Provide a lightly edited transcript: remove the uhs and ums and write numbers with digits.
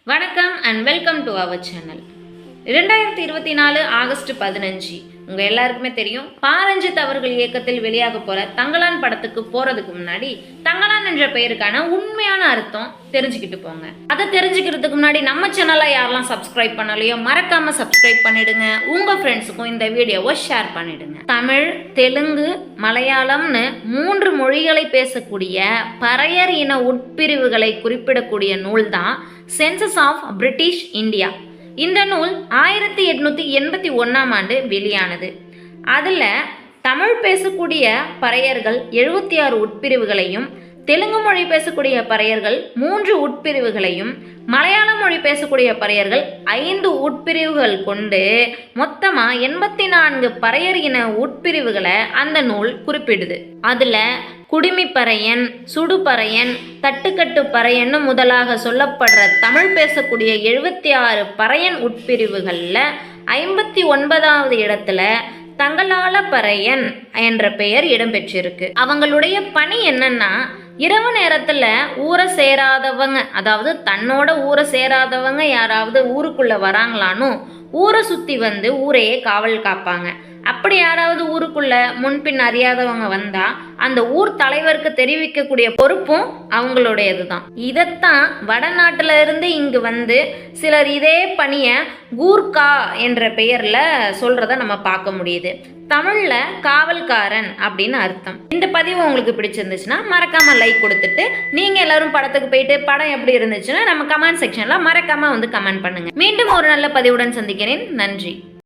வணக்கம் and welcome to our channel. 2024 August 15 உங்கள் எல்லாருக்குமே தெரியும். பாரஞ்சித் அவர்கள் இயக்கத்தில் வெளியாக போகிற தங்கலான் படத்துக்கு போகிறதுக்கு முன்னாடி தங்கலான் என்ற பெயருக்கான உண்மையான அர்த்தம் தெரிஞ்சுக்கிட்டு போங்க. அதை தெரிஞ்சுக்கிறதுக்கு முன்னாடி நம்ம சேனலை யாரெல்லாம் சப்ஸ்கிரைப் பண்ணலையோ மறக்காமல் சப்ஸ்கிரைப் பண்ணிடுங்க. உங்கள் ஃப்ரெண்ட்ஸுக்கும் இந்த வீடியோவை ஷேர் பண்ணிடுங்க. தமிழ், தெலுங்கு, மலையாளம்னு 3 மொழிகளை பேசக்கூடிய பறையர் இன உட்பிரிவுகளை குறிப்பிடக்கூடிய நூல் தான் சென்சஸ் ஆஃப் பிரிட்டிஷ் இந்தியா. இந்த நூல் 1881ஆம் ஆண்டு வெளியானது. அதில் தமிழ் பேசக்கூடிய பறையர்கள் 76 உட்பிரிவுகளையும், தெலுங்கு மொழி பேசக்கூடிய பறையர்கள் 3 உட்பிரிவுகளையும், மலையாள மொழி பேசக்கூடிய பறையர்கள் 5 உட்பிரிவுகள் கொண்டு மொத்தமாக 84 பறையர் இன உட்பிரிவுகளை அந்த நூல் குறிப்பிடுது. அதில் குடிமிப்பறையன், சுடுபறையன், தட்டுக்கட்டு பறையன்னு முதலாக சொல்லப்படுற தமிழ் பேசக்கூடிய 76 பறையன் உட்பிரிவுகளில் 59வது இடத்துல தங்கலால பறையன் என்ற பெயர் இடம்பெற்றிருக்கு. அவங்களுடைய பணி என்னன்னா, இரவு நேரத்தில் ஊரை சேராதவங்க, அதாவது தன்னோட ஊரை சேராதவங்க யாராவது ஊருக்குள்ளே வராங்களான்னு ஊரை சுற்றி வந்து ஊரையே காவல் காப்பாங்க. அப்படி யாராவது ஊருக்குள்ள முன்பின் அறியாதவங்க வந்தா அந்த ஊர் தலைவருக்கு தெரிவிக்கக்கூடிய பொறுப்பும் அவங்களுடையது தான். இதைத்தான் வடநாட்டில இருந்து இங்கு வந்து சிலர் இதே பணியை கூர்கா என்ற பெயர்ல சொல்றத நம்ம பார்க்க முடியுது. தமிழ்ல காவல்காரன் அப்படின்னு அர்த்தம். இந்த பதிவு உங்களுக்கு பிடிச்சிருந்துச்சுன்னா மறக்காம லைக் கொடுத்துட்டு, நீங்க எல்லாரும் படத்துக்கு போயிட்டு படம் எப்படி இருந்துச்சுன்னா நம்ம கமெண்ட் செக்ஷன்ல மறக்காம வந்து கமெண்ட் பண்ணுங்க. மீண்டும் ஒரு நல்ல பதிவுடன் சந்திக்கிறேன். நன்றி.